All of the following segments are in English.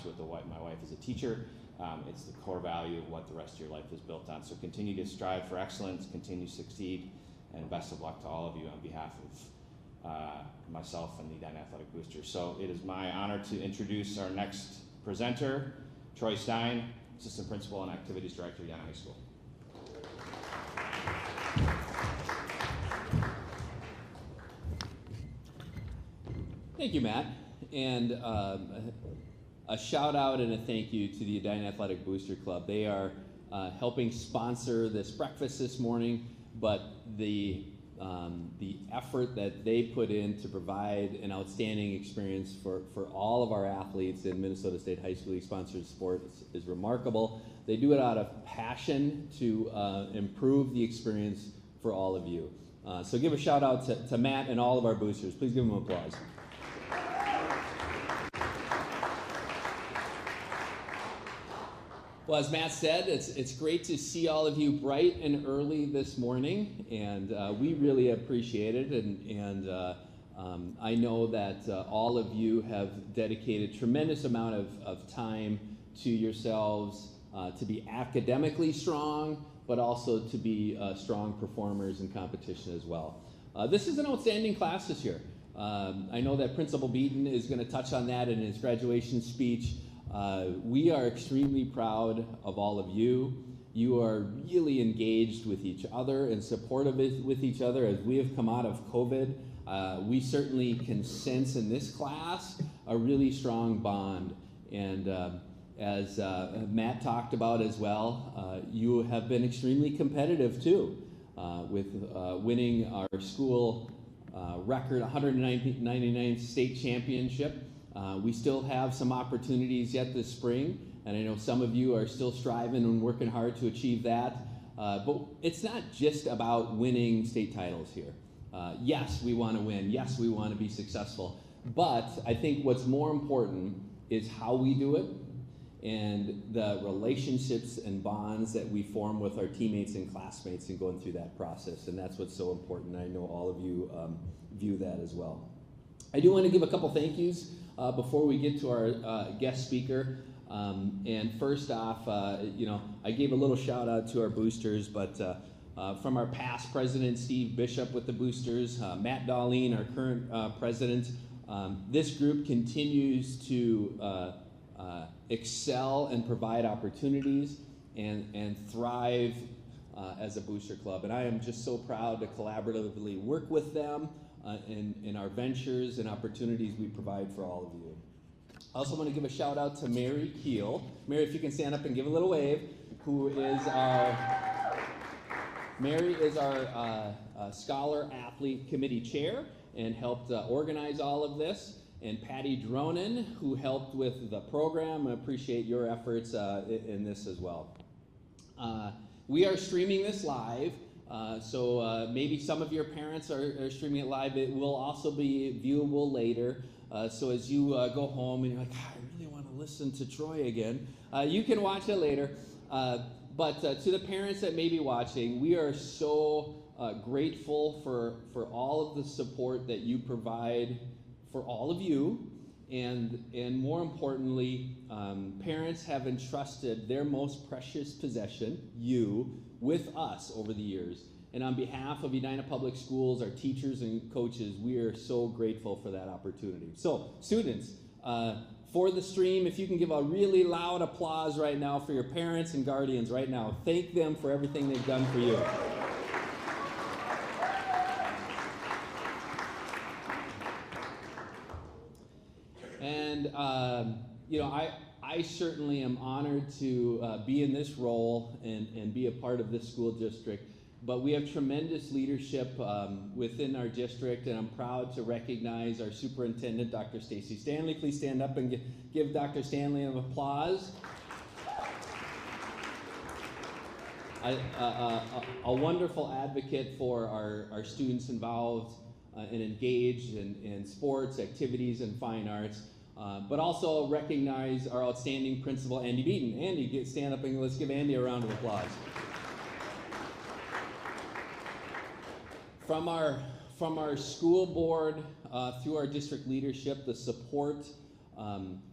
honest with my wife is a teacher. It's the core value of what the rest of your life is built on. So continue to strive for excellence, continue to succeed, and best of luck to all of you on behalf of myself and the Edina Athletic Boosters. So it is my honor to introduce our next presenter, Troy Stein, Assistant Principal and Activities Director, Edina High School. Thank you, Matt. And a shout out and a thank you to the Edina Athletic Booster Club. They are helping sponsor this breakfast this morning, but the effort that they put in to provide an outstanding experience for all of our athletes in Minnesota State High School sponsored sports is remarkable. They do it out of passion to improve the experience for all of you. So give a shout out to Matt and all of our boosters. Please give them applause. Well, as Matt said, it's great to see all of you bright and early this morning, and we really appreciate it. And I know that all of you have dedicated a tremendous amount of time to yourselves to be academically strong, but also to be strong performers in competition as well. This is an outstanding class this year. I know that Principal Beaton is going to touch on that in his graduation speech. We are extremely proud of all of you. You are really engaged with each other and supportive with each other as we have come out of COVID. We certainly can sense in this class a really strong bond. And as Matt talked about as well, you have been extremely competitive too, with winning our school record 199th state championship. We still have some opportunities yet this spring, and I know some of you are still striving and working hard to achieve that. But it's not just about winning state titles here. Yes, we want to win. Yes, we want to be successful. But I think what's more important is how we do it and the relationships and bonds that we form with our teammates and classmates in going through that process. And that's what's so important. I know all of you view that as well. I do want to give a couple thank yous before we get to our guest speaker. And first off, I gave a little shout out to our boosters, but from our past president, Steve Bishop with the boosters, Matt Darlene, our current president, this group continues to excel and provide opportunities and thrive as a booster club. And I am just so proud to collaboratively work with them in our ventures and opportunities we provide for all of you. I also want to give a shout out to Mary Keel. Mary, if you can stand up and give a little wave, who is Mary is our Scholar Athlete Committee Chair and helped organize all of this. And Patty Dronin, who helped with the program. I appreciate your efforts in this as well. We are streaming this live. So maybe some of your parents are streaming it live. It will also be viewable later. So as you go home and you're like, I really want to listen to Troy again, you can watch it later. But to the parents that may be watching, we are so grateful for all of the support that you provide for all of you. And more importantly, parents have entrusted their most precious possession, you, with us over the years. And on behalf of Edina Public Schools, our teachers and coaches, we are so grateful for that opportunity. So, students, for the stream, if you can give a really loud applause right now for your parents and guardians right now. Thank them for everything they've done for you. And, I certainly am honored to be in this role and be a part of this school district. But we have tremendous leadership within our district, and I'm proud to recognize our superintendent, Dr. Stacy Stanley. Please stand up and give Dr. Stanley an applause. A wonderful advocate for our students involved and engaged in sports, activities, and fine arts. But also recognize our outstanding principal, Andy Beaton. Andy, stand up and let's give Andy a round of applause. From our school board through our district leadership, the support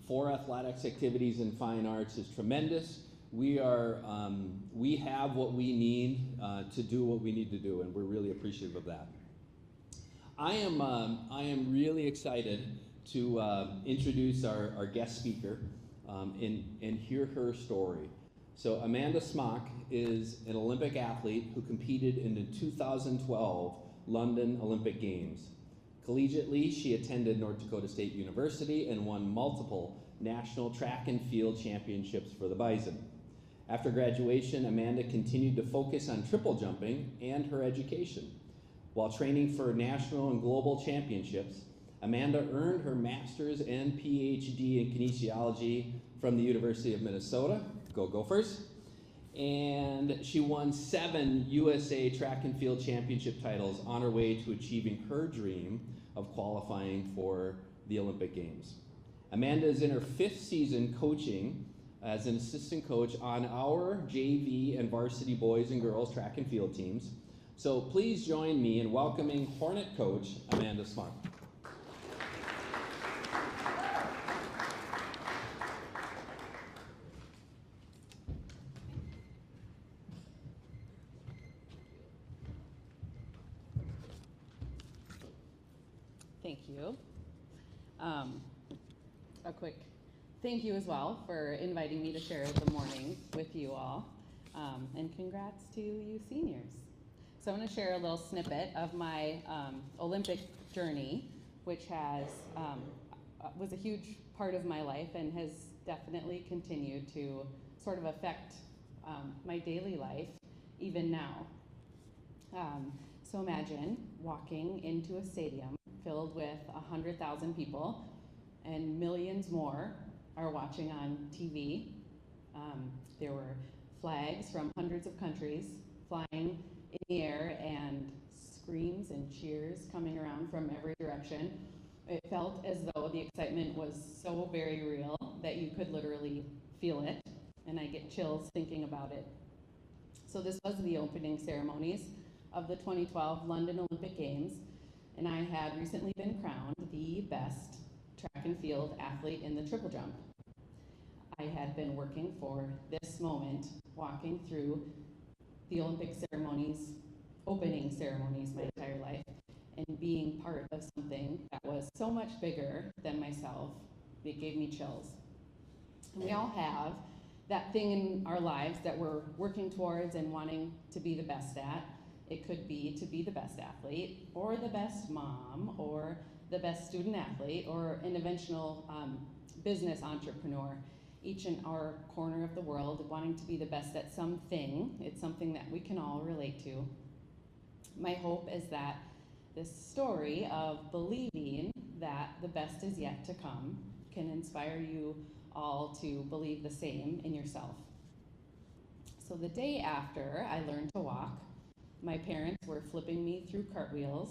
for athletics, activities, and fine arts is tremendous. We have what we need to do what we need to do, and we're really appreciative of that. I am really excited to introduce our guest speaker and hear her story. So Amanda Smock is an Olympic athlete who competed in the 2012 London Olympic Games. Collegiately, she attended North Dakota State University and won multiple national track and field championships for the Bison. After graduation, Amanda continued to focus on triple jumping and her education. While training for national and global championships, Amanda earned her master's and PhD in kinesiology from the University of Minnesota. Go Gophers. And she won 7 USA track and field championship titles on her way to achieving her dream of qualifying for the Olympic Games. Amanda is in her 5th season coaching as an assistant coach on our JV and varsity boys and girls track and field teams. So please join me in welcoming Hornet coach Amanda Smock. Thank you. A quick thank you as well for inviting me to share the morning with you all. And congrats to you seniors. So I'm going to share a little snippet of my Olympic journey, which was a huge part of my life and has definitely continued to sort of affect my daily life even now. So imagine walking into a stadium filled with 100,000 people and millions more are watching on TV. There were flags from hundreds of countries flying in the air and screams and cheers coming around from every direction. It felt as though the excitement was so very real that you could literally feel it, and I get chills thinking about it. So this was the opening ceremonies of the 2012 London Olympic Games, and I had recently been crowned the best track and field athlete in the triple jump. I had been working for this moment, walking through the Olympic ceremonies, opening ceremonies my entire life, and being part of something that was so much bigger than myself. It gave me chills. And we all have that thing in our lives that we're working towards and wanting to be the best at. It could be to be the best athlete, or the best mom, or the best student athlete, or an eventual business entrepreneur. Each in our corner of the world wanting to be the best at something. It's something that we can all relate to. My hope is that this story of believing that the best is yet to come can inspire you all to believe the same in yourself. So the day after I learned to walk, my parents were flipping me through cartwheels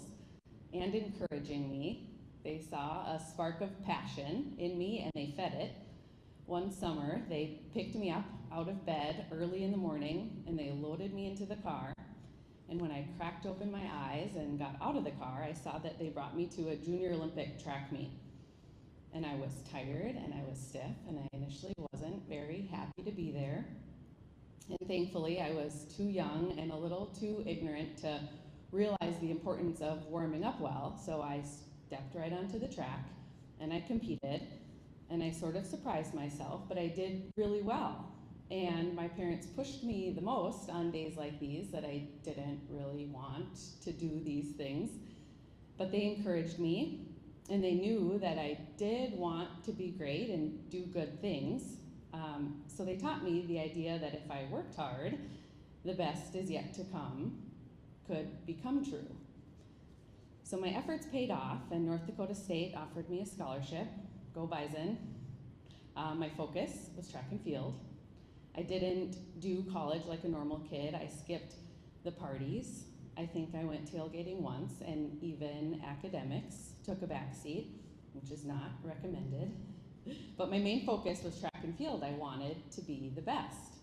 and encouraging me. They saw a spark of passion in me and they fed it. One summer, they picked me up out of bed early in the morning and they loaded me into the car. And when I cracked open my eyes and got out of the car, I saw that they brought me to a junior Olympic track meet. And I was tired and I was stiff and I initially wasn't very happy to be there. And thankfully, I was too young and a little too ignorant to realize the importance of warming up well. So I stepped right onto the track and I competed and I sort of surprised myself, but I did really well. And my parents pushed me the most on days like these that I didn't really want to do these things. But they encouraged me and they knew that I did want to be great and do good things. So they taught me the idea that if I worked hard, the best is yet to come could become true. So my efforts paid off and North Dakota State offered me a scholarship. Go Bison. My focus was track and field. I didn't do college like a normal kid. I skipped the parties. I think I went tailgating once, and even academics took a backseat, which is not recommended. But my main focus was track and field. I wanted to be the best.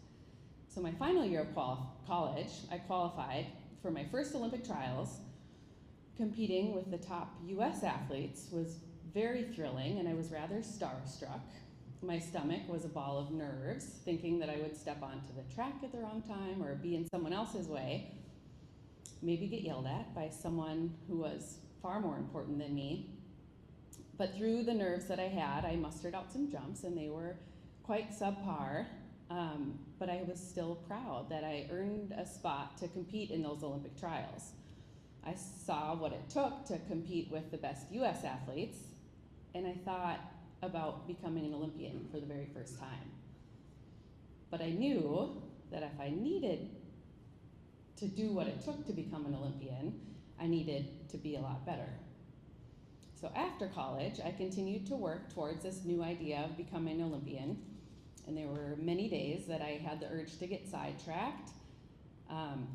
So my final year of college, I qualified for my first Olympic trials. Competing with the top US athletes was very thrilling, and I was rather starstruck. My stomach was a ball of nerves, thinking that I would step onto the track at the wrong time or be in someone else's way, maybe get yelled at by someone who was far more important than me. But through the nerves that I had, I mustered out some jumps, and they were quite subpar, but I was still proud that I earned a spot to compete in those Olympic trials. I saw what it took to compete with the best US athletes, and I thought about becoming an Olympian for the very first time. But I knew that if I needed to do what it took to become an Olympian, I needed to be a lot better. So after college, I continued to work towards this new idea of becoming an Olympian, and there were many days that I had the urge to get sidetracked,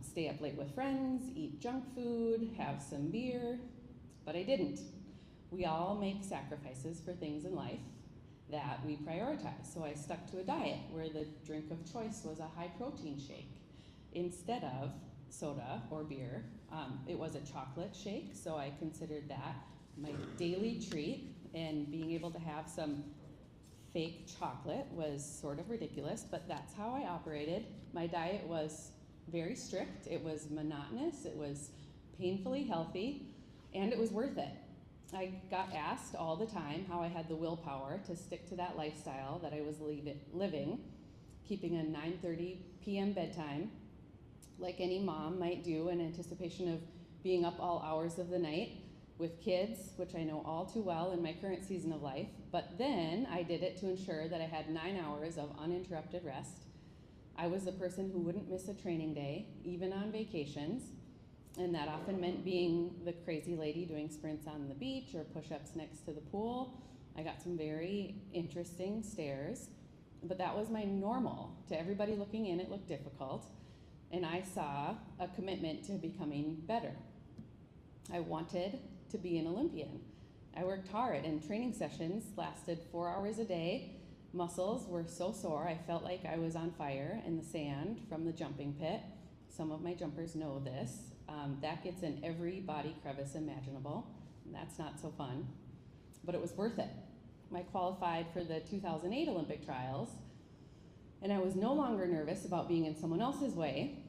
stay up late with friends, eat junk food, have some beer, but I didn't. We all make sacrifices for things in life that we prioritize, so I stuck to a diet where the drink of choice was a high-protein shake instead of soda or beer. It was a chocolate shake, so I considered that my daily treat, and being able to have some fake chocolate was sort of ridiculous, but that's how I operated. My diet was very strict, it was monotonous, it was painfully healthy, and it was worth it. I got asked all the time how I had the willpower to stick to that lifestyle that I was living, keeping a 9:30 p.m. bedtime, like any mom might do in anticipation of being up all hours of the night with kids, which I know all too well in my current season of life. But then I did it to ensure that I had 9 hours of uninterrupted rest. I was the person who wouldn't miss a training day, even on vacations, and that often meant being the crazy lady doing sprints on the beach or push-ups next to the pool. I got some very interesting stares, but that was my normal. To everybody looking in, it looked difficult, and I saw a commitment to becoming better. I wanted to be an Olympian. I worked hard, and training sessions lasted 4 hours a day. Muscles were so sore, I felt like I was on fire in the sand from the jumping pit. Some of my jumpers know this. That gets in every body crevice imaginable. That's not so fun, but it was worth it. I qualified for the 2008 Olympic trials, and I was no longer nervous about being in someone else's way.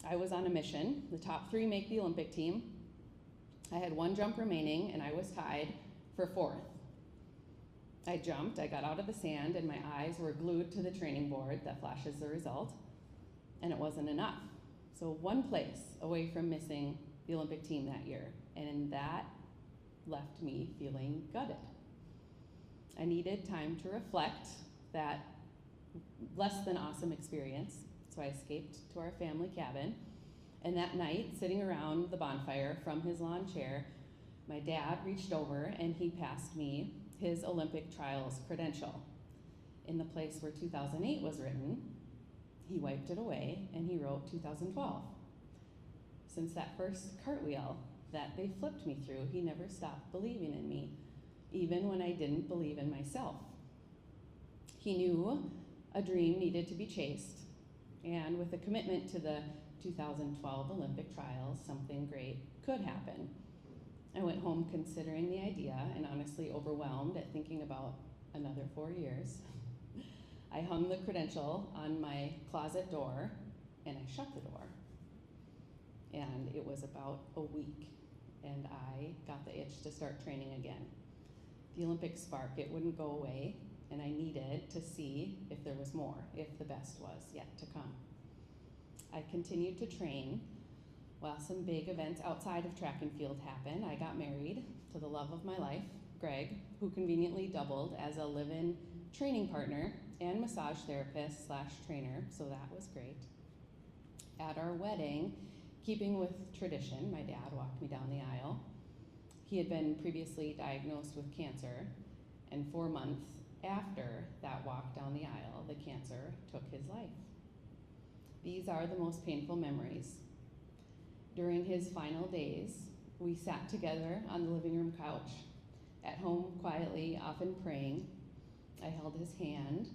I was on a mission. The top 3 make the Olympic team. I had 1 jump remaining, and I was tied for 4th. I jumped, I got out of the sand, and my eyes were glued to the training board that flashes the result, and it wasn't enough. So 1 place away from missing the Olympic team that year, and that left me feeling gutted. I needed time to reflect that less than awesome experience, so I escaped to our family cabin. And that night, sitting around the bonfire from his lawn chair, my dad reached over and he passed me his Olympic trials credential. In the place where 2008 was written, he wiped it away and he wrote 2012. Since that first cartwheel that they flipped me through, he never stopped believing in me, even when I didn't believe in myself. He knew a dream needed to be chased, and with a commitment to the 2012 Olympic trials, something great could happen. I went home considering the idea and honestly overwhelmed at thinking about another 4 years. I hung the credential on my closet door and I shut the door. And it was about a week and I got the itch to start training again. The Olympic spark, it wouldn't go away, and I needed to see if there was more, if the best was yet to come. I continued to train while some big events outside of track and field happened. I got married to the love of my life, Greg, who conveniently doubled as a live-in training partner and massage therapist / trainer, so that was great. At our wedding, keeping with tradition, my dad walked me down the aisle. He had been previously diagnosed with cancer, and 4 months after that walk down the aisle, the cancer took his life. These are the most painful memories. During his final days, we sat together on the living room couch, at home quietly, often praying. I held his hand,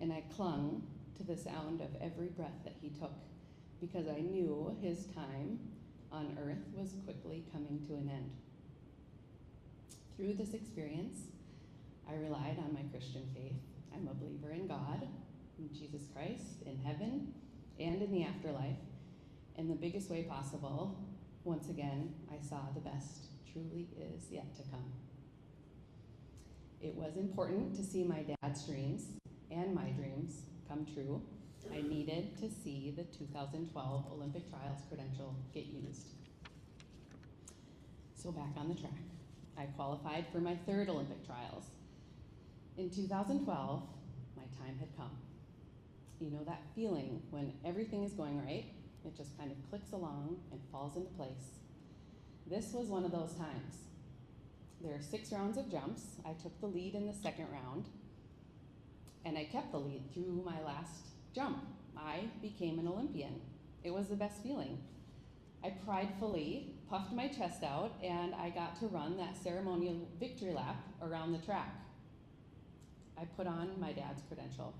and I clung to the sound of every breath that he took, because I knew his time on earth was quickly coming to an end. Through this experience, I relied on my Christian faith. I'm a believer in God, in Jesus Christ, in heaven, and in the afterlife. In the biggest way possible, once again, I saw the best truly is yet to come. It was important to see my dad's dreams and my dreams come true. I needed to see the 2012 Olympic trials credential get used. So back on the track. I qualified for my third Olympic trials. In 2012, my time had come. You know that feeling when everything is going right, it just kind of clicks along and falls into place. This was one of those times. There are 6 rounds of jumps. I took the lead in the second round, and I kept the lead through my last jump. I became an Olympian. It was the best feeling. I pridefully puffed my chest out, and I got to run that ceremonial victory lap around the track. I put on my dad's credential.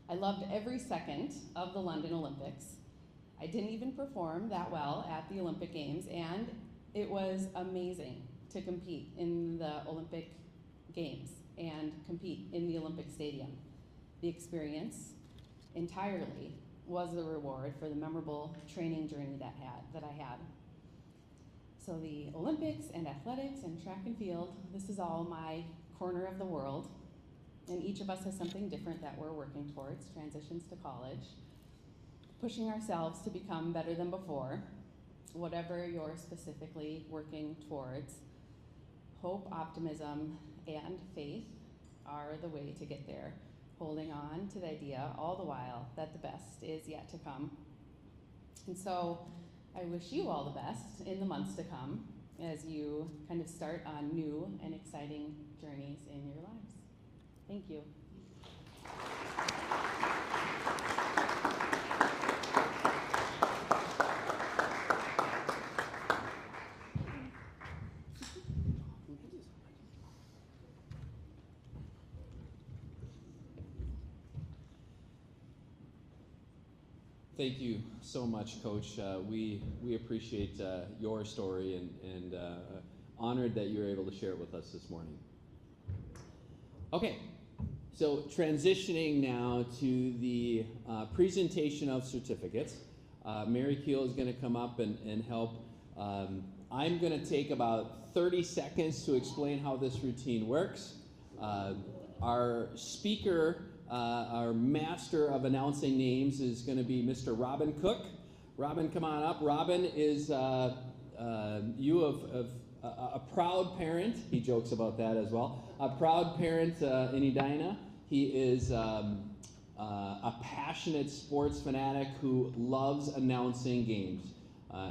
I loved every second of the London Olympics. I didn't even perform that well at the Olympic Games, and it was amazing to compete in the Olympic Games and compete in the Olympic Stadium. The experience entirely was the reward for the memorable training journey that I had. So the Olympics and athletics and track and field, this is all my corner of the world, and each of us has something different that we're working towards, transitions to college, pushing ourselves to become better than before, whatever you're specifically working towards. Hope, optimism, and faith are the way to get there, holding on to the idea all the while that the best is yet to come. And so I wish you all the best in the months to come as you kind of start on new and exciting journeys in your lives. Thank you. Thank you so much, Coach. We appreciate your story and honored that you were able to share it with us this morning. Okay, so transitioning now to the presentation of certificates. Mary Keel is going to come up and help. I'm going to take about 30 seconds to explain how this routine works. Our speaker, our master of announcing names, is going to be Mr. Robin Cook. Robin, come on up. Robin is a proud parent. He jokes about that as well. A proud parent in Edina. He is a passionate sports fanatic who loves announcing games.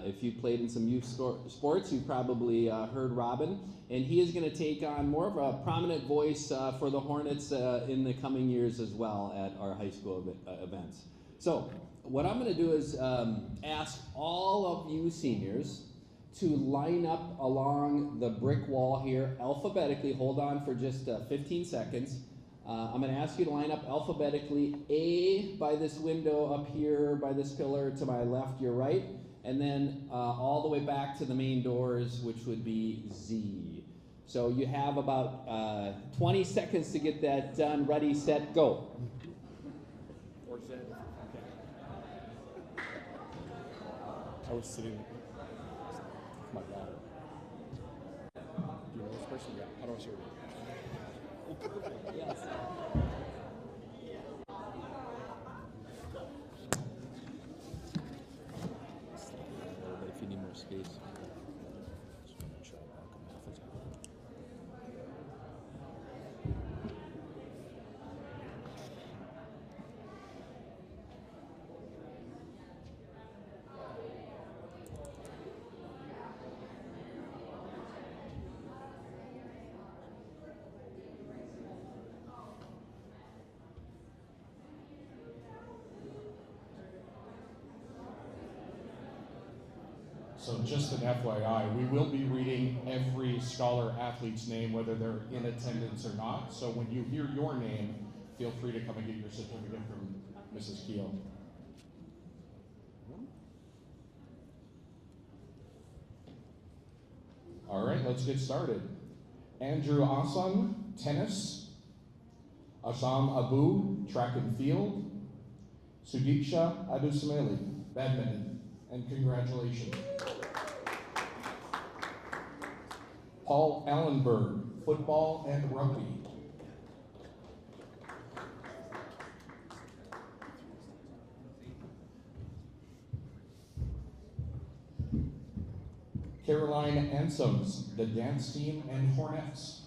If you played in some youth sports, you've probably heard Robin. And he is going to take on more of a prominent voice for the Hornets in the coming years as well at our high school events. So what I'm going to do is ask all of you seniors to line up along the brick wall here alphabetically. Hold on for just 15 seconds. I'm going to ask you to line up alphabetically, A by this window up here, by this pillar to my left, your right, and then all the way back to the main doors, which would be Z. So you have about 20 seconds to get that done. Ready, set, go. Or Z. Okay. I was sitting with my daughter. Do you know this person? Yeah. How do I show you? Yes. But if you need more space. So just an FYI, we will be reading every scholar athlete's name, whether they're in attendance or not. So when you hear your name, feel free to come and get your certificate from Mrs. Keel. All right, let's get started. Andrew Asan, tennis. Asham Abu, track and field. Sudiksha Adusameli, badminton. And congratulations. Paul Allenberg, football and rugby. Caroline Ansoms, the dance team and Hornets.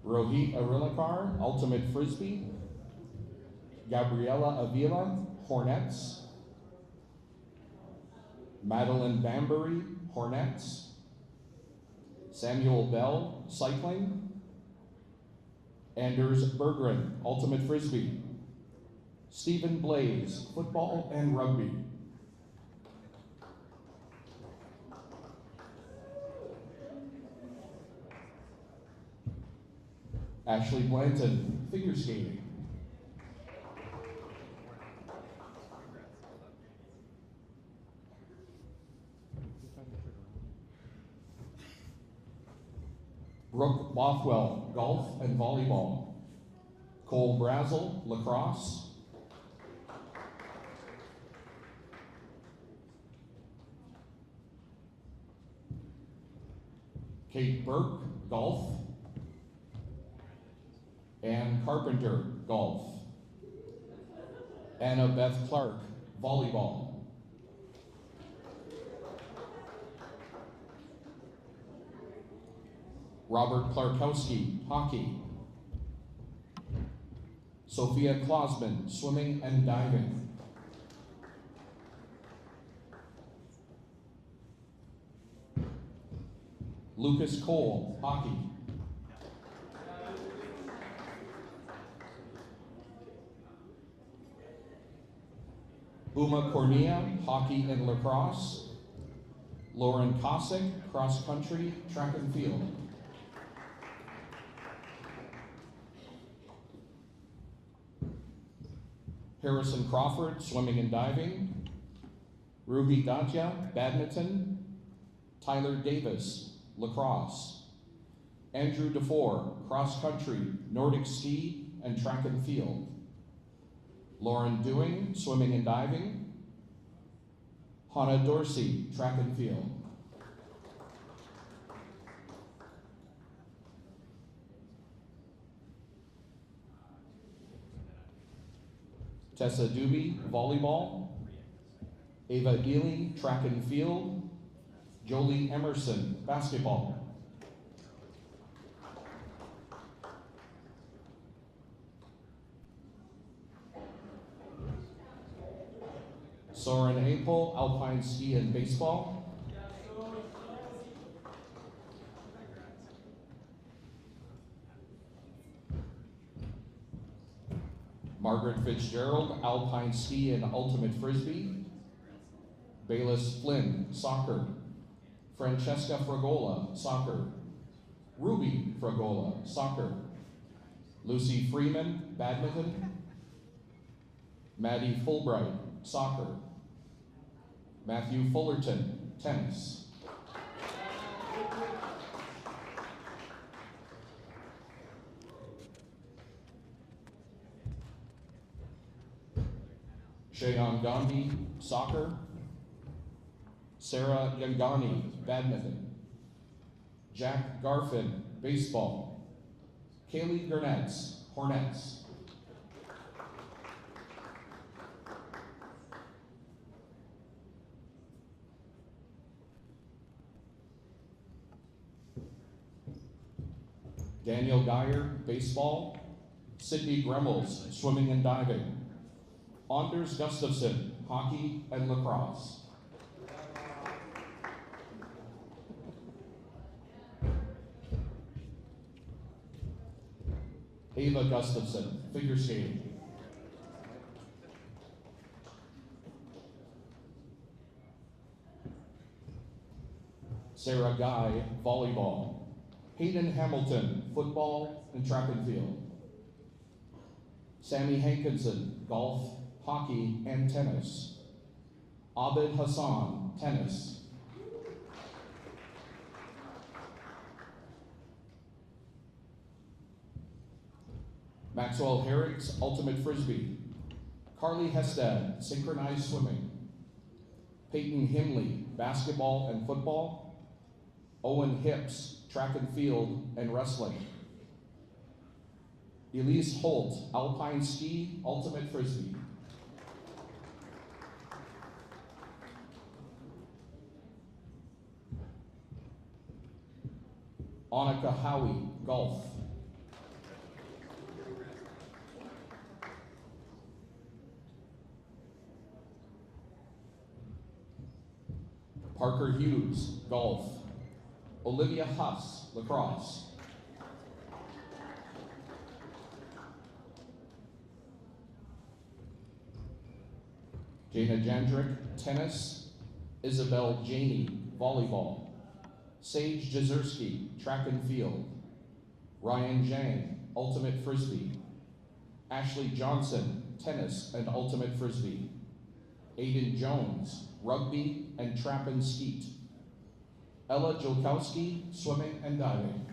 Rohit Arilakar, ultimate frisbee. Gabriela Avila, Hornets. Madeline Bambury, Hornets. Samuel Bell, cycling. Anders Berggren, ultimate frisbee. Stephen Blaze, football and rugby. Ashley Blanton, figure skating. Brooke Bothwell, golf and volleyball. Cole Brazel, lacrosse. Kate Burke, golf. Ann Carpenter, golf. Anna Beth Clark, volleyball. Robert Clarkowski, hockey. Sophia Klausman, swimming and diving. Lucas Cole, hockey. Uma Cornea, hockey and lacrosse. Lauren Kosick, cross country, track and field. Harrison Crawford, swimming and diving. Ruby Datia, badminton. Tyler Davis, lacrosse. Andrew DeFore, cross country, Nordic ski, and track and field. Lauren Dewing, swimming and diving. Hannah Dorsey, track and field. Tessa Doobie, volleyball. Ava Ely, track and field. Jolie Emerson, basketball. Soren Apel, alpine ski and baseball. Margaret Fitzgerald, alpine ski and ultimate frisbee. Bayless Flynn, soccer. Francesca Fragola, soccer. Ruby Fragola, soccer. Lucy Freeman, badminton. Maddie Fulbright, soccer. Matthew Fullerton, tennis. Shayan Gandhi, soccer. Sarah Yangani, badminton. Jack Garfin, baseball. Kaylee Gurnetz, Hornets. Daniel Geyer, baseball. Sydney Gremmels, swimming and diving. Anders Gustafson, hockey and lacrosse. Ava Gustafson, figure skating. Sarah Guy, volleyball. Hayden Hamilton, football and track and field. Sammy Hankinson, golf, hockey, and tennis. Abid Hassan, tennis. Maxwell Herrick's ultimate frisbee. Carly Hestad, synchronized swimming. Peyton Himley, basketball and football. Owen Hips, track and field and wrestling. Elise Holt, alpine ski, ultimate frisbee. Annika Howie, golf. Parker Hughes, golf. Olivia Huss, lacrosse. Jana Jandrick, tennis. Isabel Janey, volleyball. Sage Jazerski, track and field. Ryan Zhang, ultimate frisbee. Ashley Johnson, tennis and ultimate frisbee. Aiden Jones, rugby and trap and skeet. Ella Jolkowski, swimming and diving.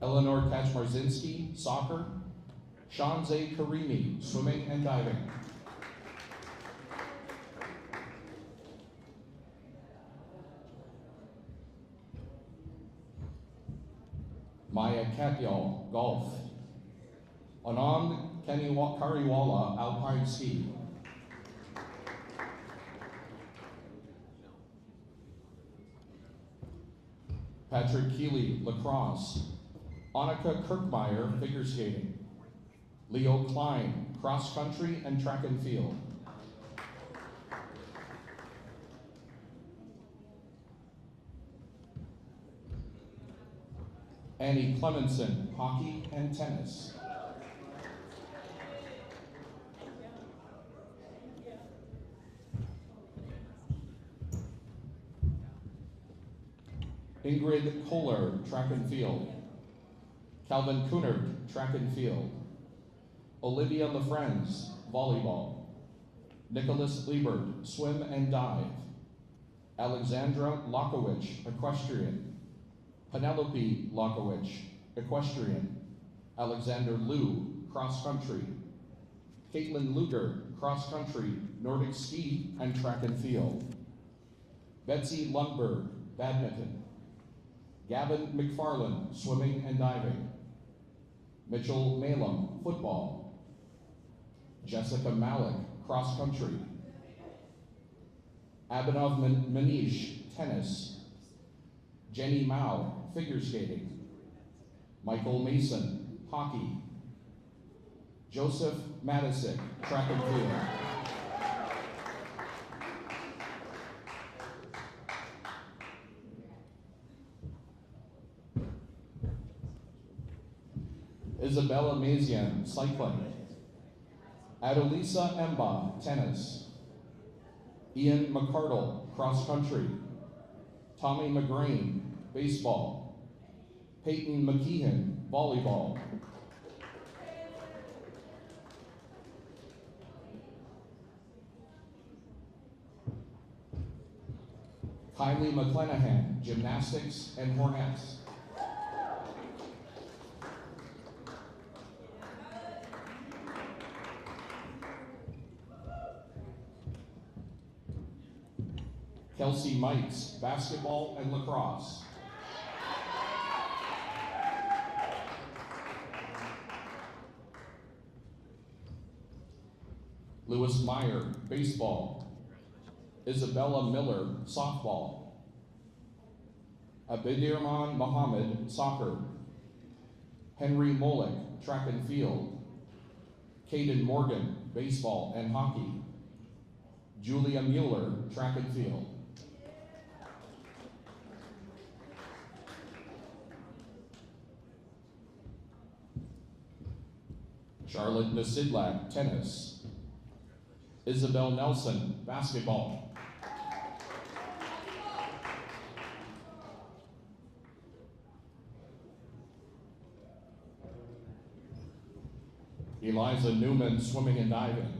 Eleanor Kaczmarzinski, soccer. Shanze Karimi, swimming and diving. Maya Katyal, golf. Anand Kariwala, alpine ski. Patrick Keeley, lacrosse. Annika Kirkmeyer, figure skating. Leo Klein, cross country and track and field. Annie Clemenson, hockey and tennis. Ingrid Kohler, track and field. Calvin Kunert, track and field. Olivia LaFrenz, volleyball. Nicholas Liebert, swim and dive. Alexandra Lokowicz, equestrian. Penelope Lokowicz, equestrian. Alexander Liu, cross country. Caitlin Luger, cross country, Nordic ski and track and field. Betsy Lundberg, badminton. Gavin McFarland, swimming and diving. Mitchell Malum, football. Jessica Malik, cross country. Abhinav Manish, tennis. Jenny Mao, figure skating. Michael Mason, hockey. Joseph Matisic, track and field. Isabella Mazian, cycling. Adolisa Emba, tennis. Ian McCardle, cross country. Tommy McGrain, baseball. Peyton McKeehan, volleyball. Kylie McClenahan, gymnastics and Hornets. Kelsey Mites, basketball and lacrosse. Lewis Meyer, baseball. Isabella Miller, softball. Abidirman Mohammed, soccer. Henry Molick, track and field. Caden Morgan, baseball and hockey. Julia Mueller, track and field. Charlotte Nasidlak, tennis. Isabel Nelson, basketball. Eliza Newman, swimming and diving.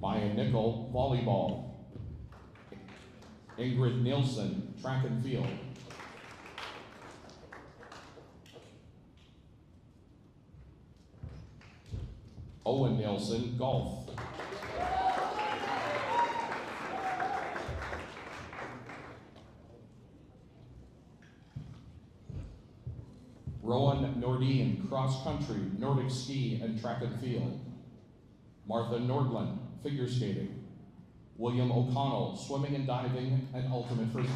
Maya Nickel, volleyball. Ingrid Nielsen, track and field. Owen Nielsen, golf. Rowan Nordine, cross country, Nordic ski, and track and field. Martha Nordland, figure skating. William O'Connell, swimming and diving, and ultimate frisbee.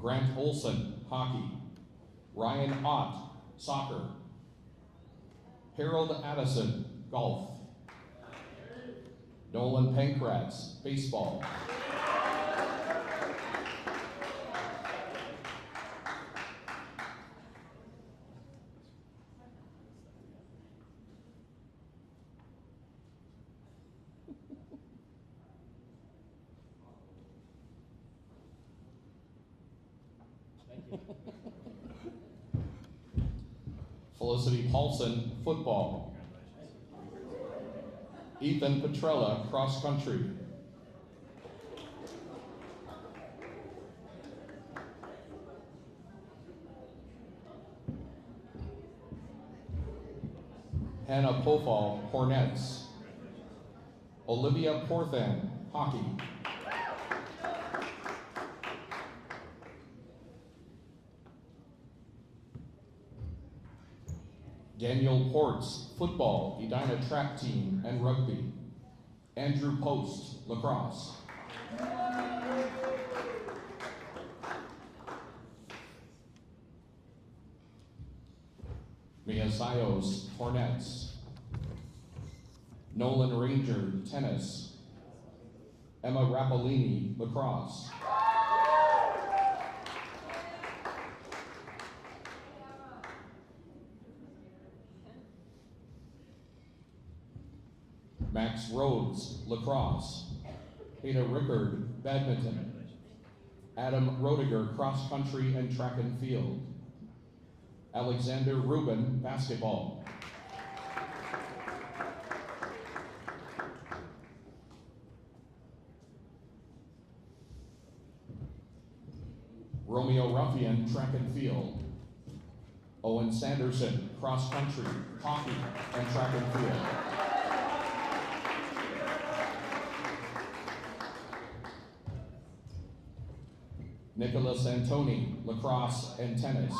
Grant Olson, hockey. Ryan Ott, soccer. Harold Addison, golf. Nolan Pankratz, baseball. Felicity Paulson, football. Ethan Petrella, cross country. Hannah Pofall, Hornets. Olivia Porthan, hockey. Daniel Ports, football, Edina track team, and rugby. Andrew Post, lacrosse. Mia Sayos, Hornets. Nolan Ranger, tennis. Emma Rappolini, lacrosse. Max Rhodes, lacrosse. Ada Rickard, badminton. Adam Rodiger, cross country and track and field. Alexander Rubin, basketball. Romeo Ruffian, track and field. Owen Sanderson, cross country, hockey, and track and field. Nicholas Antoni, lacrosse and tennis.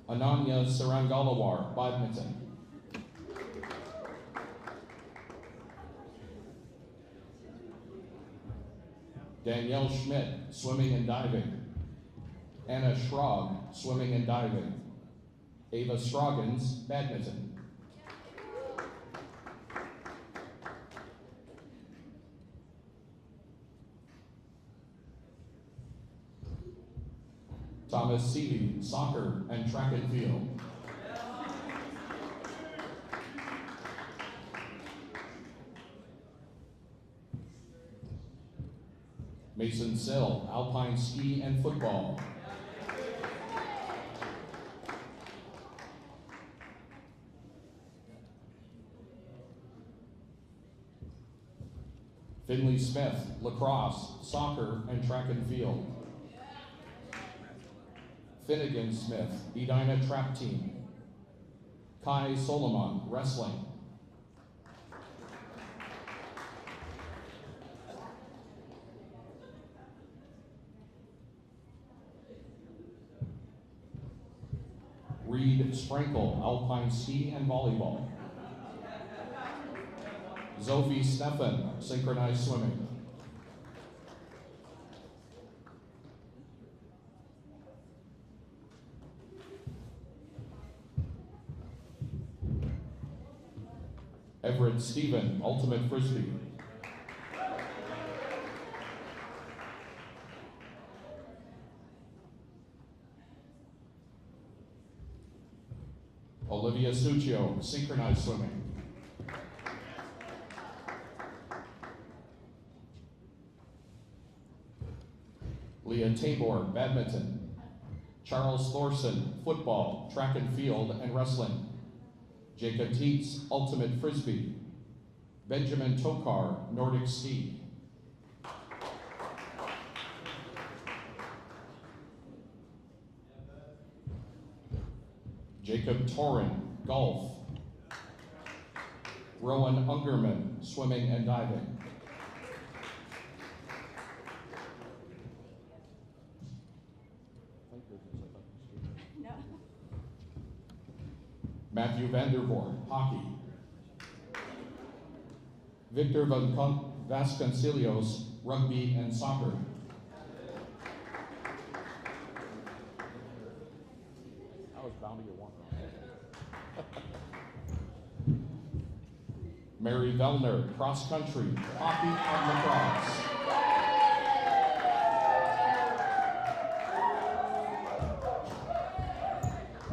Ananya Sarangalawar, badminton. Danielle Schmidt, swimming and diving. Anna Schrog, swimming and diving. Ava Scroggins, badminton. Thomas Seeley, soccer and track and field. Mason Sill, alpine ski and football. Finley Smith, lacrosse, soccer, and track and field. Finnegan Smith, Edina trap team. Kai Solomon, wrestling. Reed Sprinkle, alpine ski and volleyball. Sophie Stefan, synchronized swimming. Everett Stephen, Ultimate Frisbee. Olivia Succio, Synchronized Swimming. Leah Tabor, Badminton. Charles Thorson, Football, Track and Field, and Wrestling. Jacob Teets, Ultimate Frisbee. Benjamin Tokar, Nordic Ski. Jacob Torin, Golf. Rowan Ungerman, Swimming and Diving. Matthew Vandervoort, Hockey. Victor Vasconcelos, Rugby and Soccer. I was bound to get one. Mary Vellner, Cross Country, Hockey and Lacrosse.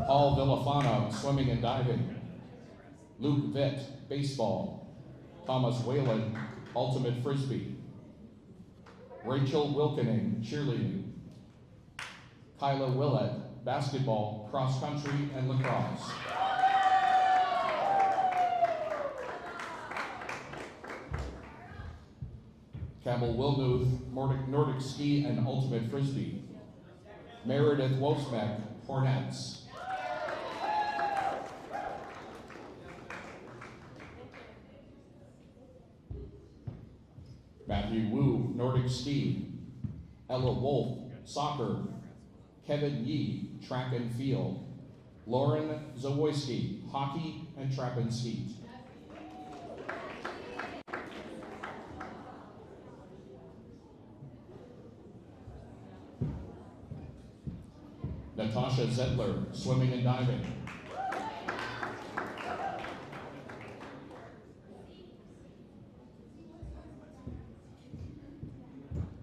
Paul Villafana, Swimming and Diving. Luke Vitt, Baseball. Thomas Whalen, Ultimate Frisbee. Rachel Wilkening, Cheerleading. Kyla Willett, Basketball, Cross Country, and Lacrosse. Campbell Wilmuth, Nordic Ski and Ultimate Frisbee. Meredith Wosmek, Hornets. Matthew Wu, Nordic Ski. Ella Wolf, Soccer. Kevin Yee, Track and Field. Lauren Zawoyski, Hockey and Trap and Skeet. Natasha Zedler, Swimming and Diving.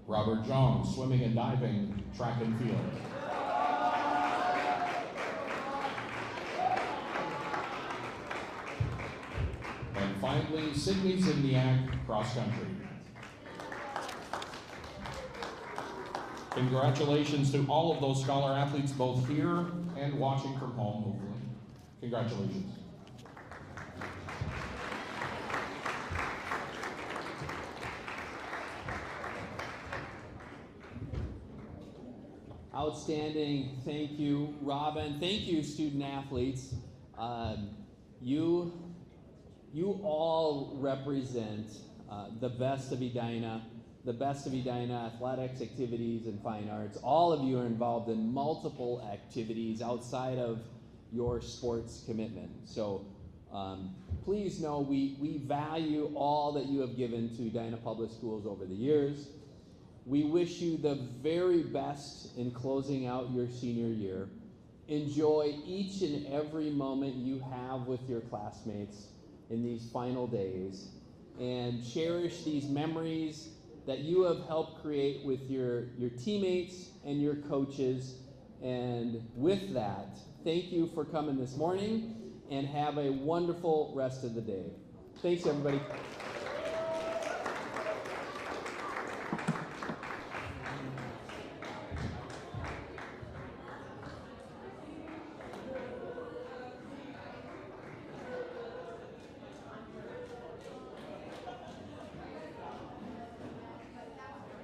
Robert Jong, Swimming and Diving, Track and Field. And finally, Sydney Zimniak, Cross Country. Congratulations to all of those scholar athletes, both here and watching from home, hopefully. Congratulations. Outstanding. Thank you, Robin. Thank you, student athletes. You all represent the best of Edina, the best of Edina athletics, activities, and fine arts. All of you are involved in multiple activities outside of your sports commitment. So please know we value all that you have given to Edina Public Schools over the years. We wish you the very best in closing out your senior year. Enjoy each and every moment you have with your classmates in these final days, and cherish these memories that you have helped create with your teammates and your coaches. And with that, thank you for coming this morning, and have a wonderful rest of the day. Thanks, everybody.